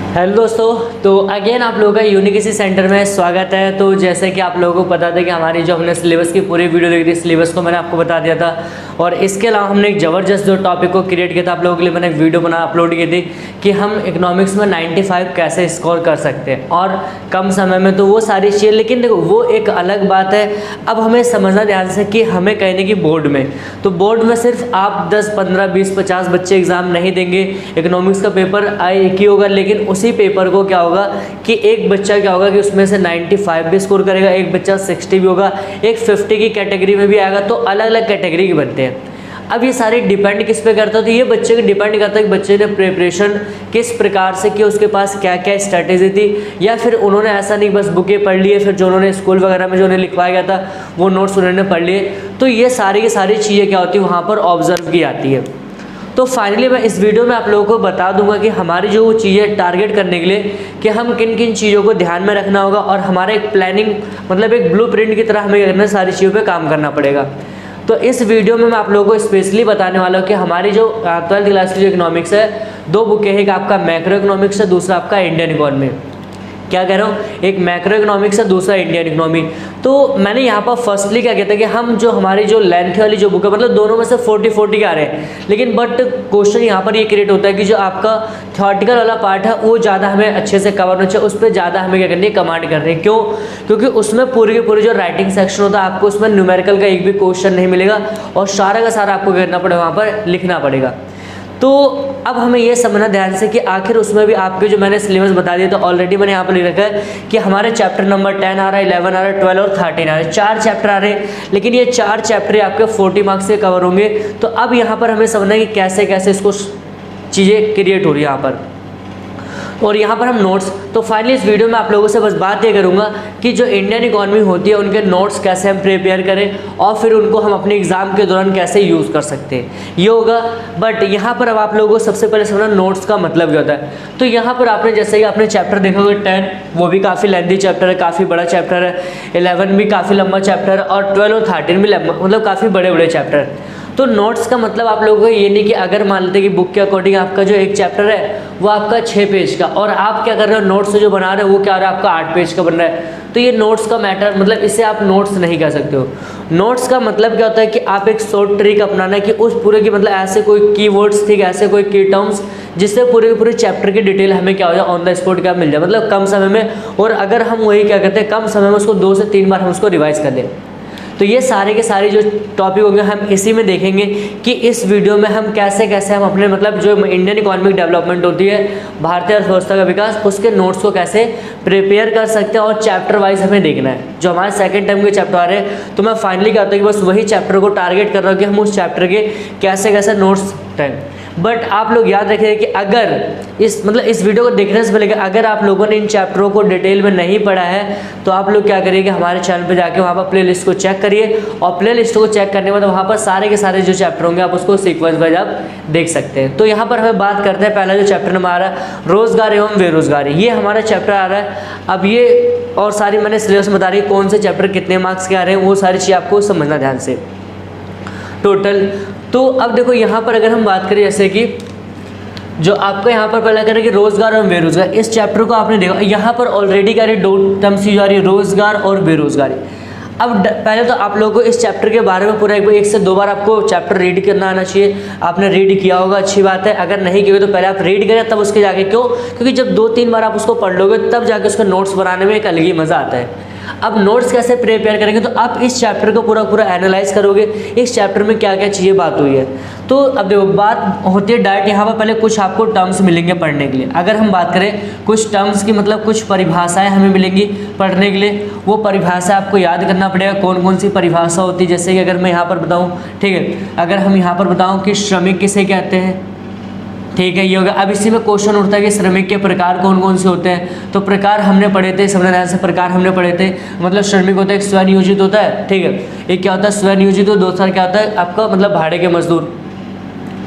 Hello दोस्तों, तो again आप लोगों का यूनिकिसी सेंटर में स्वागत है। तो जैसे कि आप लोगों को पता था कि हमारी जो हमने सिलेबस की पूरी वीडियो देखी थी, सिलेबस को मैंने आपको बता दिया था। और इसके अलावा हमने एक ज़बरदस्त जो टॉपिक को क्रिएट किया था आप लोगों के लिए, मैंने एक वीडियो अपलोड की थी कि हम इकोनॉमिक्स में 95 कैसे स्कोर कर सकते हैं और कम समय में। तो वो सारी चीज़ें, लेकिन देखो वो एक अलग बात है। अब हमें समझना ध्यान से कि हमें कहने की बोर्ड में, तो बोर्ड में सिर्फ आप 10, 15, 20, 50 बच्चे एग्ज़ाम नहीं देंगे। इकोनॉमिक्स का पेपर एक ही होगा, लेकिन उसी पेपर को क्या होगा कि एक बच्चा क्या होगा कि उसमें से 95 भी स्कोर करेगा, एक बच्चा 60 भी होगा, एक 50 की कैटेगरी में भी आएगा। तो अलग अलग कैटेगरी के बनते हैं। अब ये सारे डिपेंड किस पे करता है? तो ये बच्चे के डिपेंड करता है कि बच्चे ने प्रिपरेशन किस प्रकार से की, उसके पास क्या क्या स्ट्रैटेजी थी, या फिर उन्होंने ऐसा नहीं बस बुकें पढ़ लिए, फिर जो उन्होंने स्कूल वगैरह में जो उन्हें लिखवाया गया था वो नोट्स उन्होंने पढ़ लिए। तो ये सारी की सारी चीज़ें क्या होती है वहाँ पर ऑब्जर्व की आती है। तो फाइनली मैं इस वीडियो में आप लोगों को बता दूंगा कि हमारी जो वो चीज़ें टारगेट करने के लिए कि हम किन किन चीज़ों को ध्यान में रखना होगा, और हमारा एक प्लानिंग मतलब एक ब्लूप्रिंट की तरह हमें करना सारी चीज़ों पे काम करना पड़ेगा। तो इस वीडियो में मैं आप लोगों को स्पेशली बताने वाला हूँ कि हमारी जो 12th क्लास की जो इकोनॉमिक्स है, दो बुकें हैं, एक आपका मैक्रो इकोनॉमिक्स है, दूसरा आपका इंडियन इकोनॉमी। क्या कह रहा हूँ, एक मैक्रो इकोनॉमिक्स है, दूसरा इंडियन इकोनॉमी। तो मैंने यहाँ पर फर्स्टली क्या कहता है कि हम जो हमारी जो लेंथ वाली जो बुक है, मतलब दोनों में से 40-40 आ रहे हैं, लेकिन बट क्वेश्चन यहाँ पर ये क्रिएट होता है कि जो आपका थ्योरेटिकल वाला पार्ट है वो ज़्यादा हमें अच्छे से कवर होना चाहिए, उस पर ज़्यादा हमें क्या करनी है, कमांड करनी है। क्यों? क्योंकि उसमें पूरी की पूरी जो राइटिंग सेक्शन होता है, आपको उसमें न्यूमेरिकल का एक भी क्वेश्चन नहीं मिलेगा, और सारा का सारा आपको करना पड़ेगा, वहाँ पर लिखना पड़ेगा। तो अब हमें ये समझना ध्यान से कि आखिर उसमें भी आपके जो मैंने सिलेबस बता दिया, तो ऑलरेडी मैंने यहाँ पर लिख रखा है कि हमारे चैप्टर नंबर 10 आ रहा है, 11 आ रहा है, 12 और 13 आ रहा है, 4 चैप्टर आ रहे हैं, लेकिन ये 4 चैप्टर आपके 40 मार्क्स से कवर होंगे। तो अब यहाँ पर हमें समझना है कि कैसे कैसे इसको चीज़ें क्रिएट हो रही है यहाँ पर, और यहाँ पर हम नोट्स। तो फाइनली इस वीडियो में आप लोगों से बस बात ये करूँगा कि जो इंडियन इकोनॉमी होती है उनके नोट्स कैसे हम प्रिपेयर करें, और फिर उनको हम अपने एग्जाम के दौरान कैसे यूज़ कर सकते हैं, ये होगा। बट यहाँ पर अब आप लोगों को सबसे पहले समझना नोट्स का मतलब क्या होता है। तो यहाँ पर आपने जैसे कि आपने चैप्टर देखा होगा 10, वो भी काफ़ी लेंथी चैप्टर है, काफ़ी बड़ा चैप्टर है, 11 भी काफ़ी लंबा चैप्टर है, और 12 और 13 भी मतलब काफ़ी बड़े बड़े चैप्टर है। तो नोट्स का मतलब आप लोगों को ये नहीं कि अगर मान लेते कि बुक के अकॉर्डिंग आपका जो एक चैप्टर है वो आपका 6 पेज का, और आप क्या कर रहे हो नोट्स जो बना रहे हो वो क्या हो रहा है आपका 8 पेज का बन रहा है, तो ये नोट्स का मैटर मतलब इसे आप नोट्स नहीं कह सकते हो। नोट्स का मतलब क्या होता है कि आप एक शॉर्ट ट्रिक अपनाना है कि उस पूरे की मतलब ऐसे कोई कीवर्ड्स, ठीक, ऐसे कोई की टर्म्स जिससे पूरे पूरे चैप्टर की डिटेल हमें क्या हो जाए, ऑन द स्पॉट क्या मिल जाए, मतलब कम समय में। और अगर हम वही क्या कहते हैं कम समय में उसको 2 से 3 बार हम उसको रिवाइज कर लें। तो ये सारे के सारे जो टॉपिक होंगे हम इसी में देखेंगे कि इस वीडियो में हम कैसे कैसे हम अपने मतलब जो इंडियन इकोनॉमिक डेवलपमेंट होती है, भारतीय अर्थव्यवस्था का विकास, उसके नोट्स को कैसे प्रिपेयर कर सकते हैं, और चैप्टर वाइज हमें देखना है। जो हमारे सेकंड टर्म के चैप्टर आ रहे हैं, तो मैं फाइनली क्या होता है कि बस वही चैप्टर को टारगेट कर रहा हूँ कि हम उस चैप्टर के कैसे कैसे नोट्स टाइम। बट आप लोग याद रखिए कि अगर इस वीडियो को देखने से पहले अगर आप लोगों ने इन चैप्टरों को डिटेल में नहीं पढ़ा है, तो आप लोग क्या करिए कि हमारे चैनल पे जाके वहाँ पर प्लेलिस्ट को चेक करिए, और प्लेलिस्ट को चेक करने के बाद वहाँ पर सारे के सारे जो चैप्टर होंगे आप उसको सीक्वेंस वाइज आप देख सकते हैं। तो यहाँ पर हमें बात करते हैं, पहला जो चैप्टर नंबर आ रहा है रोजगार एवं बेरोजगारी, ये हमारा चैप्टर आ रहा है। अब ये और सारी मैंने सिलेबस बता रही है कौन से चैप्टर कितने मार्क्स के आ रहे हैं, वो सारी चीज़ आपको समझना ध्यान से टोटल। तो अब देखो यहाँ पर अगर हम बात करें जैसे कि जो आपको यहाँ पर पहला करें कि रोजगार और बेरोजगार, इस चैप्टर को आपने देखा यहाँ पर ऑलरेडी क्या रही, 2 टर्म्स यूज आ रही है, रोजगार और बेरोजगारी। अब पहले तो आप लोगों को इस चैप्टर के बारे में पूरा 1 से 2 बार आपको चैप्टर रीड करना आना चाहिए। आपने रीड किया होगा, अच्छी बात है। अगर नहीं किया तो पहले आप रीड करें, तब उसके जाके क्यों, क्योंकि जब 2-3 बार आप उसको पढ़ लोगे तब जाके उसका नोट्स बनाने में एक अलग ही मज़ा आता है। अब नोट्स कैसे प्रिपेयर करेंगे, तो आप इस चैप्टर को पूरा एनालाइज करोगे, इस चैप्टर में क्या क्या चीज़ें बात हुई है। तो अब देखो बात होती है डायरेक्ट, यहाँ पर पहले कुछ आपको टर्म्स मिलेंगे पढ़ने के लिए। अगर हम बात करें कुछ टर्म्स की, मतलब कुछ परिभाषाएं हमें मिलेंगी पढ़ने के लिए, वो परिभाषा आपको याद करना पड़ेगा कौन कौन सी परिभाषा होती है। जैसे कि अगर मैं यहाँ पर बताऊँ, ठीक है, अगर हम यहाँ पर बताऊँ कि श्रमिक किसे कहते हैं, ठीक है, ये होगा। अब इसी में क्वेश्चन उठता है कि श्रमिक के प्रकार कौन कौन से होते हैं, तो प्रकार हमने पढ़े थे, समझना ध्यान से, प्रकार हमने पढ़े थे। मतलब श्रमिक होता है एक स्वनियोजित होता है, ठीक है, एक क्या होता है स्वनियोजित, दूसरा क्या होता है आपका मतलब भाड़े के मजदूर,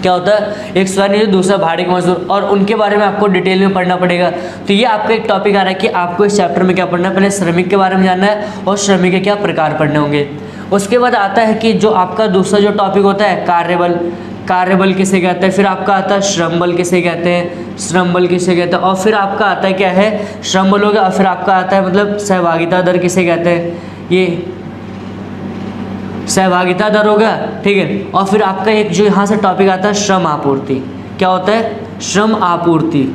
क्या होता है एक स्वनियोजित, दूसरा भाड़े के मजदूर, और उनके बारे में आपको डिटेल में पढ़ना पड़ेगा। तो ये आपका एक टॉपिक आ रहा है कि आपको इस चैप्टर में क्या पढ़ना है, पहले श्रमिक के बारे में जानना है और श्रमिक के क्या प्रकार पढ़ने होंगे। उसके बाद आता है कि जो आपका दूसरा जो टॉपिक होता है कार्यबल, कार्यबल किसे कहते हैं, फिर आपका आता है श्रम बल किसे कहते हैं, श्रम बल किसे कहते हैं, और फिर आपका आता है क्या है, श्रम बल हो गया, और फिर आपका आता है मतलब सहभागिता दर किसे कहते हैं, ये सहभागिता दर हो गया, ठीक है। और फिर आपका एक जो यहाँ से टॉपिक आता है श्रम आपूर्ति, क्या होता है, श्रम आपूर्ति।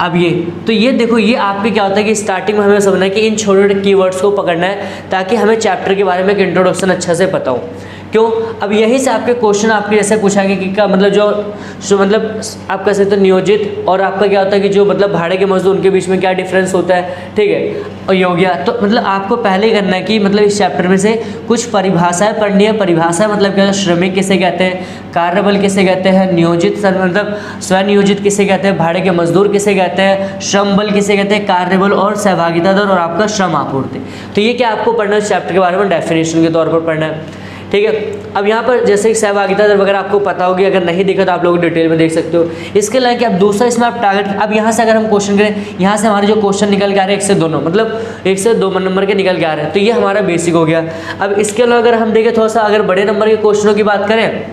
अब ये तो ये देखो, ये आपके क्या होता है कि स्टार्टिंग में हमें समझना है कि इन छोटे छोटे कीवर्ड्स को पकड़ना है ताकि हमें चैप्टर के बारे में एक इंट्रोडक्शन अच्छा से पता हो। क्यों, अब यहीं से आपके क्वेश्चन आपके जैसे पूछाएंगे कि क्या मतलब जो मतलब आप कह सकते हो नियोजित और आपका क्या होता है कि जो मतलब भाड़े के मजदूर, उनके बीच में क्या डिफरेंस होता है, ठीक है। और ये हो गया, तो मतलब आपको पहले ही करना है कि मतलब इस चैप्टर में से कुछ परिभाषाएं पढ़नी है। परिभाषा मतलब क्या, श्रमिक किसे कहते हैं, कार्यबल किसे कहते हैं, नियोजित मतलब स्वनियोजित किसे कहते हैं, भाड़े के मजदूर किसे कहते हैं, श्रम बल किसे कहते हैं, कार्यबल और सहभागिता दर और आपका श्रम आपूर्ति। तो ये क्या आपको पढ़ना है इस चैप्टर के बारे में, डेफिनेशन के तौर पर पढ़ना है, ठीक है। अब यहाँ पर जैसे कि सहभागिता दर वगैरह आपको पता होगी, अगर नहीं दिखा तो आप लोग डिटेल में देख सकते हो। इसके अलावा कि आप दूसरा इसमें आप टारगेट, अब यहाँ से अगर हम क्वेश्चन करें, यहाँ से हमारे जो क्वेश्चन निकल के आ रहे हैं 1 से 2 मतलब 1 से 2 नंबर के निकल के आ रहे हैं, तो ये हमारा बेसिक हो गया। अब इसके अलावा अगर हम देखें थोड़ा सा, अगर बड़े नंबर के क्वेश्चनों की बात करें,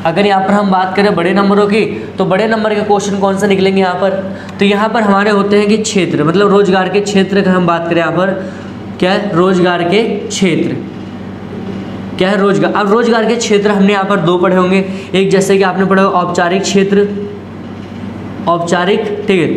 अगर यहाँ पर हम बात करें बड़े नंबरों की, तो बड़े नंबर के क्वेश्चन कौन सा निकलेंगे यहाँ पर, तो यहाँ पर हमारे होते हैं कि क्षेत्र, मतलब रोजगार के क्षेत्र का हम बात करें, यहाँ पर क्या है, रोजगार के क्षेत्र क्या है, रोजगार। अब रोजगार के क्षेत्र हमने यहाँ पर 2 पढ़े होंगे, एक जैसे कि आपने पढ़ा औपचारिक क्षेत्र, औपचारिक, ठीक है,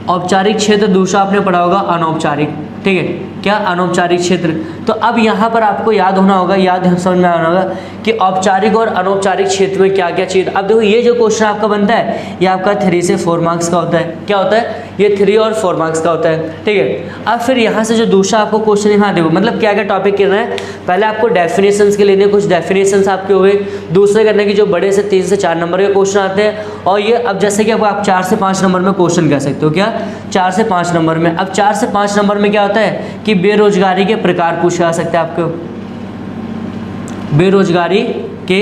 औपचारिक क्षेत्र, दूसरा आपने पढ़ा होगा अनौपचारिक, ठीक है, क्या, अनौपचारिक क्षेत्र। तो अब यहाँ पर आपको याद होना होगा, समझ में आना होगा कि औपचारिक और अनौपचारिक क्षेत्र में क्या क्या चीज़। अब देखो ये जो क्वेश्चन आपका बनता है ये आपका 3 से 4 मार्क्स का होता है, क्या होता है, ये 3 और 4 मार्क्स का होता है, ठीक है। अब फिर यहाँ से जो दूसरा आपको क्वेश्चन यहाँ देखो, मतलब क्या क्या टॉपिक करना है, पहले आपको डेफिनेशंस के लेने, कुछ डेफिनेशंस आपके हो गए, दूसरे करने की जो बड़े से 3 से 4 नंबर के क्वेश्चन आते हैं, और ये अब जैसे कि अब आप 4 से 5 नंबर में क्वेश्चन कह सकते हो, क्या, 4 से 5 नंबर में। अब 4 से 5 नंबर में क्या होता है कि बेरोजगारी के प्रकार पूछे जा सकते हैं आपको, बेरोजगारी के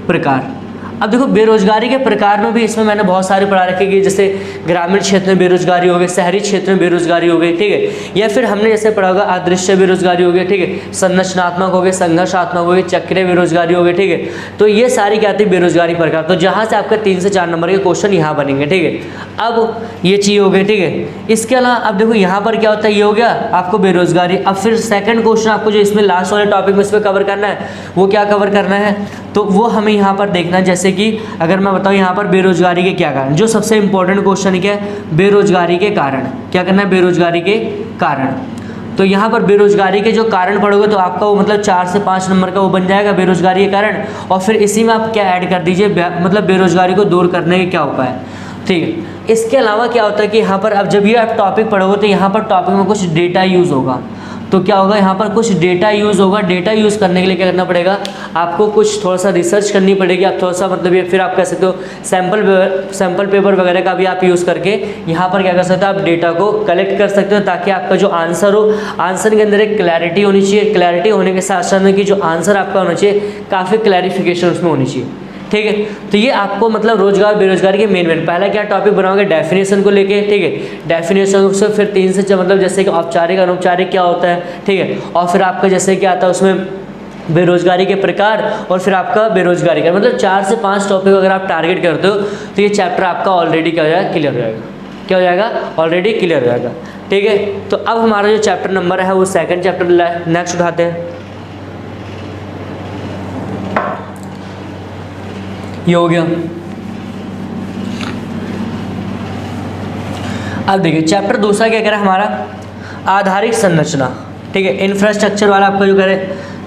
प्रकार। अब देखो बेरोजगारी के प्रकार में भी इसमें मैंने बहुत सारे पढ़ा रखे कि जैसे ग्रामीण क्षेत्र में बेरोजगारी हो गई, शहरी क्षेत्र में बेरोजगारी हो गई, ठीक है, या फिर हमने जैसे पढ़ा होगा अदृश्य बेरोजगारी हो गई, ठीक है, संरचनात्मक हो गई, संघर्षात्मक हो गई, चक्रीय बेरोजगारी हो गई, ठीक है। तो ये सारी क्या आती है, बेरोजगारी प्रकार। तो जहाँ से आपका 3 से 4 नंबर के क्वेश्चन यहाँ बनेंगे, ठीक है। अब ये चीज़ हो गई, ठीक है। इसके अलावा अब देखो यहाँ पर क्या होता है, ये हो गया आपको बेरोजगारी। अब फिर सेकंड क्वेश्चन आपको जो इसमें लास्ट वाले टॉपिक में इसमें कवर करना है, वो क्या कवर करना है, तो वो हमें यहाँ पर देखना है। जैसे कि अगर मैं बताऊँ यहाँ पर बेरोजगारी के क्या कारण, जो सबसे इंपॉर्टेंट क्वेश्चन क्या है, बेरोजगारी के कारण, क्या करना है, बेरोजगारी के कारण। तो यहाँ पर बेरोजगारी के जो कारण पढ़ोगे तो आपका वो मतलब 4 से 5 नंबर का वो बन जाएगा बेरोजगारी के कारण, और फिर इसी में आप क्या ऐड कर दीजिए, मतलब बेरोजगारी को दूर करने के क्या उपाय है, ठीक है। इसके अलावा क्या होता है कि यहाँ पर अब जब ये आप टॉपिक पढ़ोगे तो यहाँ पर टॉपिक में कुछ डेटा यूज़ होगा, तो क्या होगा, यहाँ पर कुछ डेटा यूज़ होगा। डेटा यूज़ करने के लिए क्या करना पड़ेगा, आपको कुछ थोड़ा सा रिसर्च करनी पड़ेगी, आप थोड़ा सा मतलब ये फिर आप कह सकते हो सैम्पल पेपर वगैरह का भी आप यूज़ करके यहाँ पर क्या कर सकते हो, आप डेटा को कलेक्ट कर सकते हो, ताकि आपका जो आंसर हो, आंसर के अंदर एक क्लैरिटी होनी चाहिए। क्लैरिटी होने के साथ साथ में कि जो आंसर आपका होना चाहिए काफ़ी क्लैरिफिकेशन उसमें होनी चाहिए, ठीक है। तो ये आपको मतलब रोजगार बेरोजगारी के मेन पहला क्या टॉपिक बनाओगे, डेफिनेशन को लेके, ठीक है। डेफिनेशन से फिर 3 से मतलब जैसे कि औपचारिक अनौपचारिक क्या होता है, ठीक है, और फिर आपका जैसे क्या आता है उसमें बेरोजगारी के प्रकार, और फिर आपका बेरोजगारी का मतलब 4 से 5 टॉपिक अगर आप टारगेट करते हो तो ये चैप्टर आपका ऑलरेडी क्या हो जाएगा, क्लियर हो जाएगा, क्या हो जाएगा, ऑलरेडी क्लियर हो जाएगा, ठीक है। तो अब हमारा जो चैप्टर नंबर है वो सेकंड चैप्टर नेक्स्ट उठाते हैं। ये हो गया। अब देखिए चैप्टर दूसरा क्या करें हमारा, आधारिक संरचना, ठीक है, इंफ्रास्ट्रक्चर वाला आपका जो करे,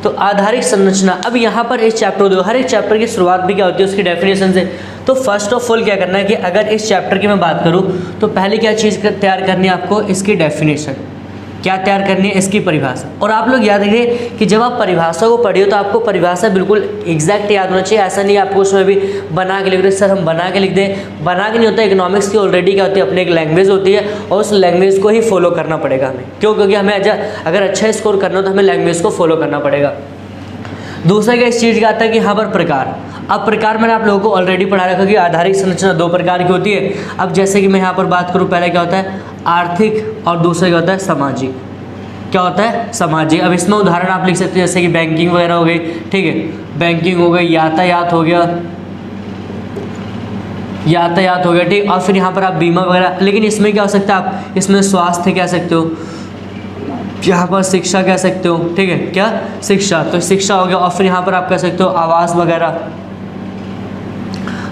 तो आधारिक संरचना। अब यहाँ पर इस चैप्टर दो, हर एक चैप्टर की शुरुआत भी क्या होती है उसकी डेफिनेशन से। तो फर्स्ट ऑफ ऑल क्या करना है कि अगर इस चैप्टर की मैं बात करूँ तो पहले क्या चीज़ तैयार करनी है आपको, इसकी डेफिनेशन, क्या तैयार करनी है, इसकी परिभाषा। और आप लोग याद रखिए कि जब आप परिभाषा को पढ़िए तो आपको परिभाषा बिल्कुल एग्जैक्ट याद होना चाहिए। ऐसा नहीं आपको उसमें भी बना के लिख रहे, सर हम बना के लिख दें, बना के नहीं होता। इकोनॉमिक्स की ऑलरेडी क्या होती है, अपनी एक लैंग्वेज होती है और उस लैंग्वेज को ही फॉलो करना पड़ेगा हमें। क्यों? क्योंकि हमें अगर अच्छा स्कोर करना हो तो हमें लैंग्वेज को फॉलो करना पड़ेगा। दूसरा क्या इस चीज़ का आता है कि यहाँ पर प्रकार। अब प्रकार मैंने आप लोगों को ऑलरेडी पढ़ा रखा कि आधारिक संरचना 2 प्रकार की होती है। अब जैसे कि मैं यहाँ पर बात करूँ, पहले क्या होता है आर्थिक और दूसरा क्या होता है सामाजिक। क्या होता है सामाजिक। अब इसमें उदाहरण आप लिख सकते हैं जैसे कि बैंकिंग वगैरह हो गई, ठीक है, बैंकिंग हो गई, यातायात हो गया, यातायात हो गया, ठीक। और फिर यहाँ पर आप बीमा वगैरह, लेकिन इसमें क्या हो सकता है, आप इसमें स्वास्थ्य कह सकते हो, यहाँ पर शिक्षा कह सकते हो, ठीक है, क्या शिक्षा, तो शिक्षा हो गया। और फिर यहाँ पर आप कह सकते हो आवास वगैरह।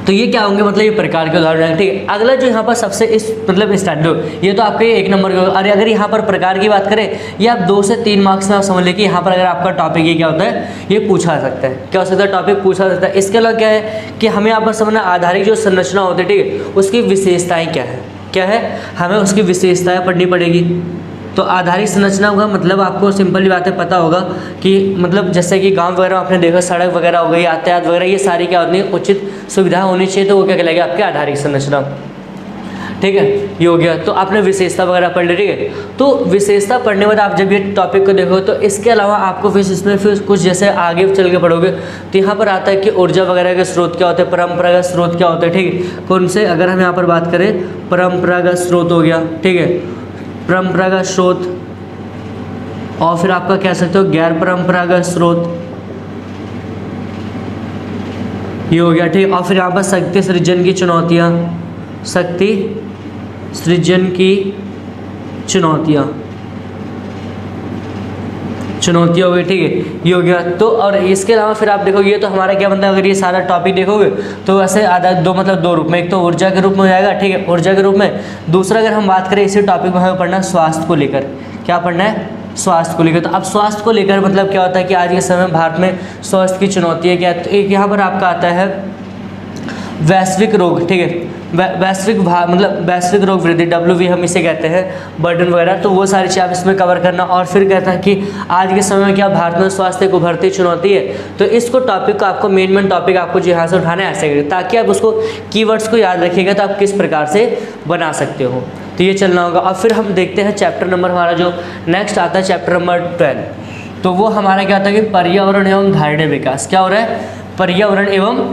तो ये क्या होंगे, मतलब ये प्रकार के उदाहरण हैं, ठीक है। अगला जो यहाँ पर सबसे इस मतलब स्टैंडर्ड, ये तो आपके 1 नंबर के। अरे अगर यहाँ पर प्रकार की बात करें, ये आप 2 से 3 मार्क्स में आप समझ लें कि यहाँ पर अगर आपका टॉपिक ये क्या होता है, ये पूछा जा सकता है, क्या हो सकता है, टॉपिक पूछा जा सकता है। इसके अलावा क्या है कि हमें यहाँ पर समझना आधारिक जो संरचना होती है, ठीक है, उसकी विशेषताएँ क्या है, हमें उसकी विशेषताएँ पढ़नी पड़ेगी। तो आधारिक संरचना का मतलब आपको सिंपली बातें पता होगा कि मतलब जैसे कि गांव वगैरह आपने देखा, सड़क वगैरह हो गई, यातायात वगैरह, ये सारी क्या होती है, उचित सुविधा होनी चाहिए, तो वो क्या कहलाएगा, आपकी आधारिक संरचना, ठीक है। ये हो गया। तो आपने विशेषता वगैरह पढ़ ली, ठीक है। तो विशेषता पढ़ने के बाद आप जब ये टॉपिक को देखो, तो इसके अलावा आपको फिर इसमें फिर कुछ जैसे आगे चल के पढ़ोगे तो यहाँ पर आता है कि ऊर्जा वगैरह के स्रोत क्या होते हैं, परंपरागत स्रोत क्या होते हैं, ठीक है। कौन से, अगर हम यहाँ पर बात करें, परंपरागत स्रोत हो गया, ठीक है, परंपरागत स्रोत। और फिर आपका कह सकते हो गैर परंपरागत स्रोत, ये हो गया, ठीक। और फिर यहाँ पर शक्ति सृजन की चुनौतियाँ, शक्ति सृजन की चुनौतियाँ हो गई, ठीक है, ये हो गया। तो और इसके अलावा फिर आप देखो, ये तो हमारा क्या मतलब, अगर ये सारा टॉपिक देखोगे तो वैसे आधा दो रूप में, एक तो ऊर्जा के रूप में हो जाएगा, ठीक है, ऊर्जा के रूप में। दूसरा अगर हम बात करें इसी टॉपिक में, हमें पढ़ना स्वास्थ्य को लेकर, क्या पढ़ना है, स्वास्थ्य को लेकर। तो अब स्वास्थ्य को लेकर मतलब क्या होता है कि आज के समय में भारत में स्वास्थ्य की चुनौती है क्या, तो एक यहाँ पर आपका आता है वैश्विक रोग, ठीक है, वैश्विक रोग वृद्धि, WV हम इसे कहते हैं, बर्डन वगैरह। तो वो सारी चीज़ आप इसमें कवर करना। और फिर कहता है कि आज के समय में क्या भारत में स्वास्थ्य को उभरती चुनौती है, तो इसको टॉपिक को आपको मेन टॉपिक आपको जो यहाँ से उठाना है ऐसे करें, ताकि आप उसको कीवर्ड्स को याद रखिएगा, तो आप किस प्रकार से बना सकते हो, तो ये चलना होगा। और फिर हम देखते हैं चैप्टर नंबर हमारा जो नेक्स्ट आता है, चैप्टर नंबर 12। तो वो हमारा क्या आता है कि पर्यावरण एवं धारणीय विकास, क्या हो रहा है, पर्यावरण एवं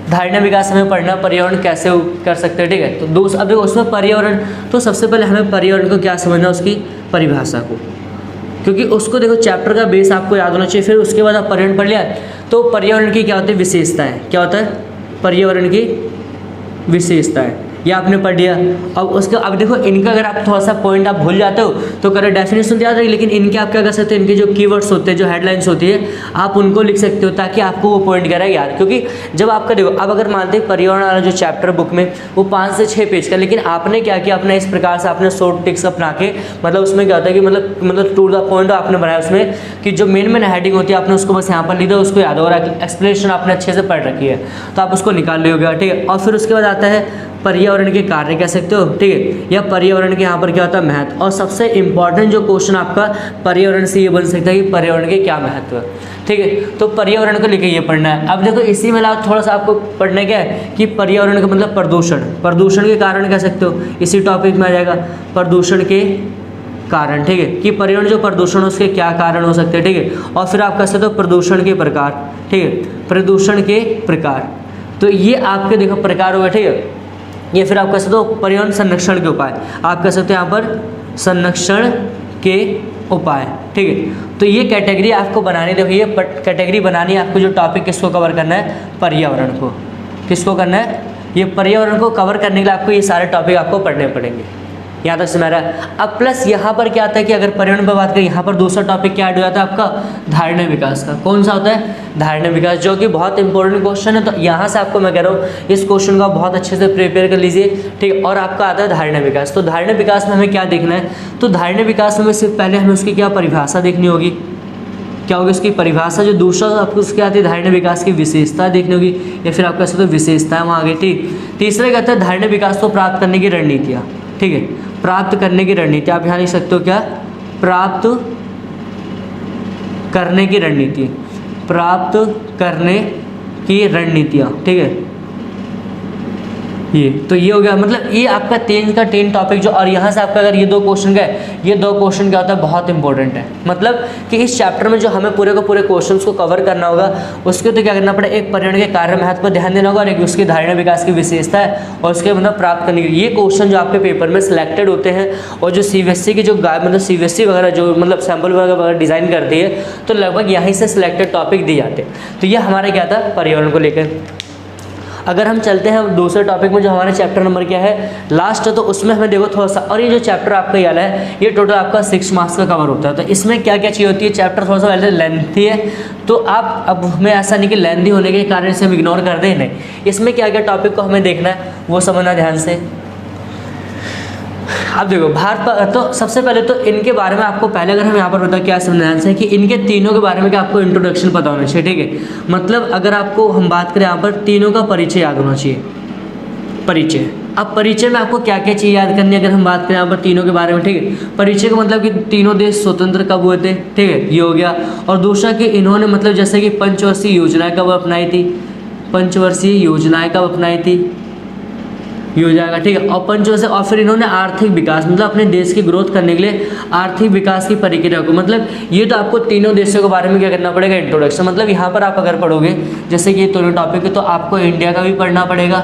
धारणीय विकास हमें पढ़ना, पर्यावरण कैसे कर सकते हैं, ठीक है। तो अब देखो उसमें पर्यावरण, तो सबसे पहले हमें पर्यावरण को क्या समझना, उसकी परिभाषा को, क्योंकि उसको देखो चैप्टर का बेस आपको याद होना चाहिए। फिर उसके बाद आप पर्यावरण पढ़ लिया, तो पर्यावरण की क्या होती है, विशेषताएँ, क्या होता है, पर्यावरण की विशेषताएँ, ये आपने पढ़ लिया। अब देखो इनका अगर आप थोड़ा सा पॉइंट आप भूल जाते हो तो करें डेफिनेशन याद रही, लेकिन इनके आप क्या कर सकते हो, इनके जो कीवर्ड्स होते हैं, जो हेडलाइंस होती है, आप उनको लिख सकते हो, ताकि आपको वो पॉइंट करें याद। क्योंकि जब आपका देखो, अब अगर मानते हैं पर्यावरण वाला जो चैप्टर बुक में वो 5 से 6 पेज का, लेकिन आपने क्या किया, अपने इस प्रकार से आपने शॉर्ट टिक्स अपना के, मतलब उसमें क्या होता है कि मतलब टू द पॉइंट आपने बनाया उसमें कि जो मेन हेडिंग होती है आपने उसको बस यहाँ पर लिखा, उसको याद हो, और एक्सप्लेनेशन आपने अच्छे से पढ़ रखी है, तो आप उसको निकाल लियोगे, ठीक है। और फिर उसके बाद आता है पर्यावरण के कार्य कह सकते हो, ठीक है, या पर्यावरण के यहाँ पर क्या होता है, महत्व। और सबसे इंपॉर्टेंट जो क्वेश्चन आपका पर्यावरण से ये बन सकता है कि पर्यावरण के क्या महत्व है, ठीक है। तो पर्यावरण को लेकर ये पढ़ना है। अब देखो इसी में थोड़ा सा आपको पढ़ना क्या है कि पर्यावरण का मतलब प्रदूषण के कारण कह सकते हो, इसी टॉपिक में आ जाएगा, प्रदूषण के कारण, ठीक है, कि पर्यावरण जो प्रदूषण उसके क्या कारण हो सकते हैं, ठीक है। और फिर आप कह सकते हो प्रदूषण के प्रकार, ठीक है, प्रदूषण के प्रकार। तो ये आपके देखो प्रकार हो गए, ठीक है। ये फिर आप कह सकते हो पर्यावरण संरक्षण के उपाय, आप कह सकते हो यहाँ पर संरक्षण के उपाय, ठीक है। तो ये कैटेगरी आपको बनानी, देखो ये कैटेगरी बनानी है आपको, जो टॉपिक किसको कवर करना है, पर्यावरण को, किसको करना है, ये पर्यावरण को कवर करने के लिए आपको ये सारे टॉपिक आपको पढ़ने पड़ेंगे। यहाँ तक समझ रहा है। अब प्लस यहाँ पर क्या आता है कि अगर पर्यावरण पर बात करें, यहाँ पर दूसरा टॉपिक क्या ऐड हो जाता है आपका, धारणीय विकास का। कौन सा होता है, धारणीय विकास, जो कि बहुत इंपॉर्टेंट क्वेश्चन है। तो यहाँ से आपको मैं कह रहा हूँ इस क्वेश्चन का बहुत अच्छे से प्रिपेयर कर लीजिए, ठीक है। और आपका आता है धारणीय विकास। तो धारणीय विकास में हमें क्या देखना है, तो धारणीय विकास में सिर्फ पहले हमें उसकी क्या परिभाषा देखनी होगी, क्या होगी उसकी परिभाषा। जो दूसरा आपको उसके आती है धारणीय विकास की विशेषता देखनी होगी, या फिर आपका तो विशेषताएं वहाँ आ गई, ठीक। तीसरे कहते हैं धारणीय विकास को प्राप्त करने की रणनीतियाँ, ठीक है, प्राप्त करने की रणनीति। आप यहाँ लिख सकते हो क्या, प्राप्त करने की रणनीति, प्राप्त करने की रणनीतियाँ, ठीक है। ये तो ये हो गया, मतलब ये आपका 3 का 3 टॉपिक जो, और यहाँ से आपका अगर ये 2 क्वेश्चन का है, ये 2 क्वेश्चन क्या होता है, बहुत इंपॉर्टेंट है। मतलब कि इस चैप्टर में जो हमें पूरे को पूरे क्वेश्चंस को कवर करना होगा, उसके तो क्या करना पड़ेगा, एक पर्यावरण के कार्य महत्व पर ध्यान देना होगा, और एक उसकी धारणीय विकास की विशेषता है, और उसके मतलब प्राप्त करने की। ये क्वेश्चन जो आपके पेपर में सिलेक्टेड होते हैं, और जो CBSE की जो मतलब CBSE वगैरह जो मतलब सैम्पल वगैरह डिज़ाइन करती है, तो लगभग यहीं से सिलेक्टेड टॉपिक दिए जाते हैं। तो ये हमारा क्या था, पर्यावरण को लेकर। अगर हम चलते हैं दूसरे टॉपिक में, जो हमारा चैप्टर नंबर क्या है लास्ट है, तो उसमें हमें देखो थोड़ा सा, और ये जो चैप्टर आपका ये वाला है ये टोटल आपका 6 मार्क्स का कवर होता है। तो इसमें क्या क्या चीज़ होती है, चैप्टर थोड़ा सा पहले लेंथी है, तो आप अब हमें ऐसा नहीं कि लेंथी होने के कारण इसे हम इग्नोर कर दें, नहीं, इसमें क्या क्या टॉपिक को हमें देखना है वो समझना ध्यान से। अब देखो भारत पर, तो सबसे पहले तो इनके बारे में आपको पहले अगर हम यहाँ पर बता क्या समझना है कि इनके तीनों के बारे में क्या आपको इंट्रोडक्शन पता होना चाहिए, ठीक है। मतलब अगर आपको हम बात करें यहाँ पर तीनों का परिचय याद होना चाहिए, परिचय। अब परिचय में आपको क्या क्या चीज़ याद करनी है, अगर हम बात करें यहाँ पर तीनों के बारे में, ठीक है। परिचय का मतलब कि तीनों देश स्वतंत्र कब हुए थे, ठीक है, ये हो गया। और दूसरा कि इन्होंने मतलब जैसे कि पंचवर्षीय योजनाएं कब अपनाई थी, पंचवर्षीय योजनाएं कब अपनाई थी, ये हो जाएगा, ठीक है। और पंचवर्षीय, और फिर इन्होंने आर्थिक विकास मतलब अपने देश की ग्रोथ करने के लिए आर्थिक विकास की प्रक्रिया को, मतलब ये तो आपको तीनों देशों के बारे में क्या करना पड़ेगा, इंट्रोडक्शन। मतलब यहाँ पर आप अगर पढ़ोगे जैसे कि ये दोनों टॉपिक है, तो आपको इंडिया का भी पढ़ना पड़ेगा,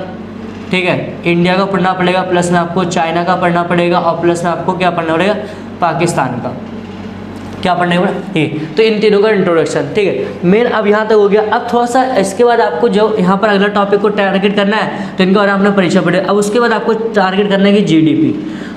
ठीक है, इंडिया का पढ़ना पड़ेगा, प्लस में आपको चाइना का पढ़ना पड़ेगा, और प्लस में आपको क्या पढ़ना पड़ेगा, पाकिस्तान का क्या पढ़ने का, ये तो इन तीनों का इंट्रोडक्शन, ठीक है। मेन अब यहाँ तक हो गया। अब थोड़ा सा इसके बाद आपको जो यहाँ पर अगला टॉपिक को टारगेट करना है, तो इनके बारे में आपने परिचय पढ़े। अब उसके बाद आपको टारगेट करना है कि जीडीपी।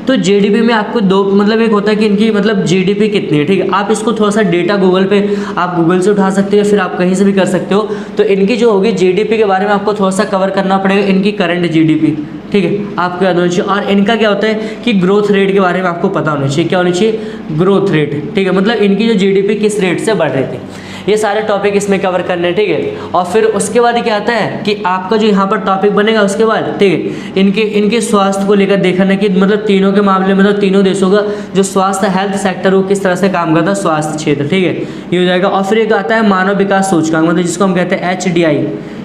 तो जीडीपी में आपको दो मतलब एक होता है कि इनकी मतलब जीडीपी कितनी है, ठीक है। आप इसको थोड़ा सा डेटा गूगल पे, आप गूगल से उठा सकते हो, फिर आप कहीं से भी कर सकते हो। तो इनकी जो होगी जीडीपी के बारे में आपको थोड़ा सा कवर करना पड़ेगा, इनकी करंट जीडीपी, ठीक है, आपको याद होना चाहिए। और इनका क्या होता है कि ग्रोथ रेट के बारे में आपको पता होना चाहिए, क्या होना चाहिए, ग्रोथ रेट, ठीक है, मतलब इनकी जो जीडीपी किस रेट से बढ़ रही थी, ये सारे टॉपिक इसमें कवर करने हैं, ठीक है। और फिर उसके बाद क्या आता है कि आपका जो यहाँ पर टॉपिक बनेगा उसके बाद, ठीक है, इनके स्वास्थ्य को लेकर देखना कि मतलब तीनों के मामले में, मतलब तीनों देशों का जो स्वास्थ्य हेल्थ सेक्टर वो किस तरह से काम करता है, स्वास्थ्य क्षेत्र, ठीक है, ये हो जाएगा। और फिर एक आता है मानव विकास सूचकांक, मतलब जिसको हम कहते हैं HDI,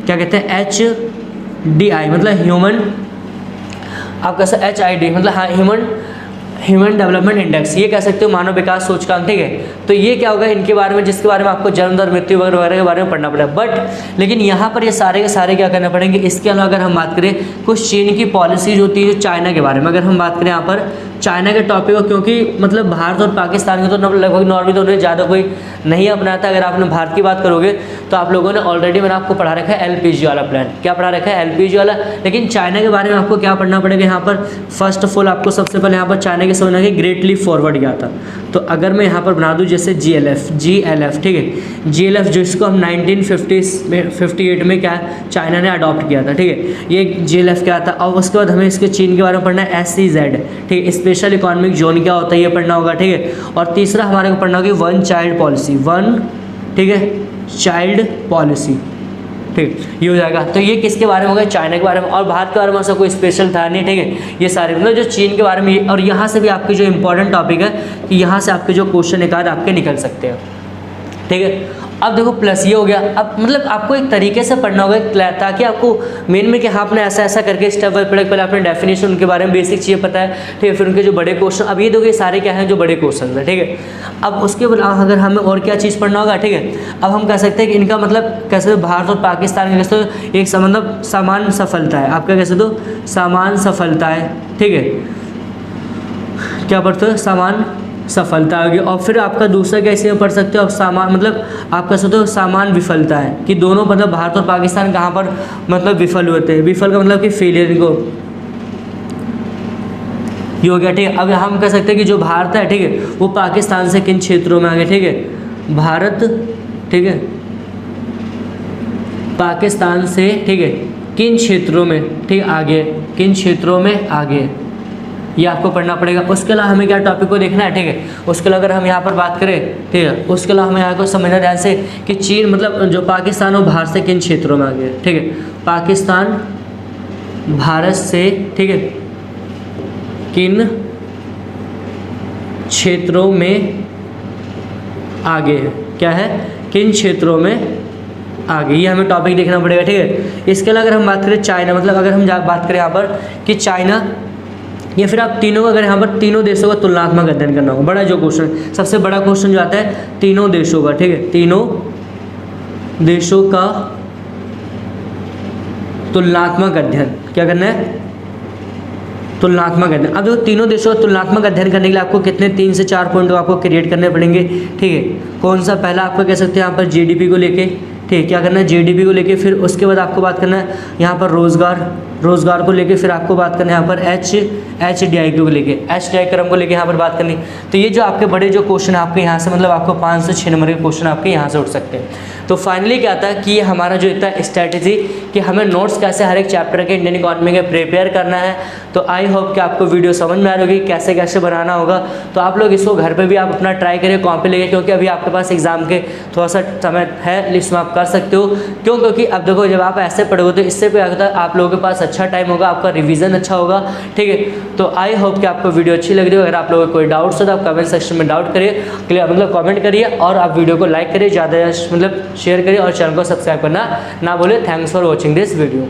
क्या कहते हैं, HDI मतलब ह्यूमन, आप कह सकते HID मतलब हाँ ह्यूमन डेवलपमेंट इंडेक्स, ये कह सकते हो मानव विकास सूचकांक, ठीक है। तो ये क्या होगा इनके बारे में, जिसके बारे में आपको जन्म दर, मृत्यु वगैरह के बारे में पढ़ना पड़ेगा। बट लेकिन यहाँ पर ये सारे के सारे क्या करना पड़ेंगे। इसके अलावा अगर हम बात करें कुछ चीन की पॉलिसीज होती है, जो चाइना के बारे में अगर हम बात करें यहाँ पर चाइना के टॉपिक को, क्योंकि मतलब भारत और पाकिस्तान के तो लगभग नॉर्मली तो उन्हें ज़्यादा कोई नहीं अपनाता। अगर आपने भारत की बात करोगे तो आप लोगों ने ऑलरेडी मैंने आपको पढ़ा रखा है LPG वाला प्लान, क्या पढ़ा रखा है, LPG वाला। लेकिन चाइना के बारे में आपको क्या पढ़ना पड़ेगा यहाँ पर, फर्स्ट ऑफ ऑल आपको सबसे पहले यहाँ पर चाइना के समझना है ग्रेट लीप फॉरवर्ड क्या था। तो अगर मैं यहाँ पर बना दूँ जैसे GLF, ठीक है, GLF जिसको हम 1958 में क्या चाइना ने अडॉप्ट किया था, ठीक है, ये GLF क्या था। और उसके बाद हमें इसके चीन के बारे में पढ़ना है SEZ, ठीक है, स्पेशल इकोनॉमिक जोन क्या होता है ये पढ़ना होगा, ठीक है। और तीसरा हमारे को पढ़ना होगी वन चाइल्ड पॉलिसी, ठीक है, चाइल्ड पॉलिसी, ठीक, ये हो जाएगा। तो ये किसके बारे में होगा, चाइना के बारे में। और भारत के बारे में ऐसा कोई स्पेशल था नहीं, ठीक है, ये सारे मतलब जो चीन के बारे में। और यहाँ से भी आपके जो इंपॉर्टेंट टॉपिक है कि यहाँ से आपके जो क्वेश्चन एक आध आपके निकल सकते हैं, ठीक है। अब देखो प्लस ये हो गया। अब मतलब आपको एक तरीके से पढ़ना होगा ताकि आपको मेन में कि हाँ आपने ऐसा ऐसा करके स्टेप बाय स्टेप पहले आपने डेफिनेशन उनके बारे में बेसिक चीज़ें पता है, ठीक है, फिर उनके जो बड़े क्वेश्चन, अब ये देखो ये सारे क्या हैं जो बड़े क्वेश्चन है, ठीक है। अब उसके बाद अगर हमें और क्या चीज़ पढ़ना होगा, ठीक है, अब हम कह सकते हैं कि इनका मतलब कैसे भारत और पाकिस्तान के कैसे एक मतलब समान सफलता है, आपका कैसे तो समान सफलता है, ठीक है, क्या पढ़ते हो, समान सफलता होगी। और फिर आपका दूसरा कैसे पढ़ सकते हो, अब सामान मतलब आप कह सकते हो सामान विफलता है, कि दोनों मतलब भारत और पाकिस्तान कहाँ पर मतलब विफल हुए थे। विफल का मतलब कि फेलियर को ये हो गया, ठीक है। अब हम कह सकते हैं कि जो भारत है, ठीक है, वो पाकिस्तान से किन क्षेत्रों में आगे, ठीक है, भारत, ठीक है, पाकिस्तान से, ठीक है, किन क्षेत्रों में, ठीक, आगे, किन क्षेत्रों में आगे, ये आपको पढ़ना पड़ेगा। उसके अलावा हमें क्या टॉपिक को देखना है, ठीक है, उसके अलावा अगर हम यहाँ पर बात करें, ठीक है, उसके अलावा हमें यहाँ को समझना ध्यान से कि चीन मतलब जो पाकिस्तान और भारत से किन क्षेत्रों में आगे, ठीक है, पाकिस्तान भारत से, ठीक है, किन क्षेत्रों में आगे है, क्या है, किन क्षेत्रों में आगे, ये हमें टॉपिक देखना पड़ेगा, ठीक है। इसके अलावा अगर हम बात करें चाइना, मतलब अगर हम बात करें यहाँ पर कि चाइना, या फिर आप तीनों का अगर यहाँ पर तीनों देशों का तुलनात्मक अध्ययन करना होगा, बड़ा जो क्वेश्चन सबसे बड़ा क्वेश्चन जो आता है तीनों देशों का, ठीक है, तीनों देशों का तुलनात्मक अध्ययन, क्या करना है, तुलनात्मक अध्ययन। अब देखो तीनों देशों का तुलनात्मक अध्ययन करने के लिए आपको कितने 3 से 4 पॉइंट आपको क्रिएट करने पड़ेंगे, ठीक है। कौन सा, पहला आपका कह सकते हैं यहाँ पर GDP को लेके, ठीक है, क्या करना है जीडीपी को लेके, फिर उसके बाद आपको बात करना है यहाँ पर रोज़गार को लेके, फिर आपको बात करना है यहाँ पर एच डी आई को लेके, एच डी आई क्रम को लेके यहाँ पर बात करनी। तो ये जो आपके बड़े जो क्वेश्चन आपके यहाँ से मतलब आपको 5 से 6 नंबर के क्वेश्चन आपके यहाँ से उठ सकते हैं। तो फाइनली क्या था कि हमारा जो इतना स्ट्रैटेजी कि हमें नोट्स कैसे हर एक चैप्टर के इंडियन इकोनॉमी के प्रिपेयर करना है। तो आई होप कि आपको वीडियो समझ में आ रही होगी कैसे कैसे बनाना होगा। तो आप लोग इसको घर पे भी आप अपना ट्राई करिए कॉपी लेके, क्योंकि अभी आपके पास एग्जाम के थोड़ा सा समय है, इसमें आप कर सकते हो। क्यों? क्योंकि अब देखो जब आप ऐसे पढ़ोगे तो इससे क्या होता है आप लोगों के पास अच्छा टाइम होगा, आपका रिवीजन अच्छा होगा। ठीक है, तो आई होप कि आपको वीडियो अच्छी लग रही हो। अगर आप लोगों को कोई डाउट्स हो तो आप कमेंट सेक्शन में डाउट करिए, मतलब कमेंट करिए, और आप वीडियो को लाइक करिए, ज़्यादा मतलब शेयर करिए और चैनल को सब्सक्राइब करना ना भूलें। Thanks for watching this video.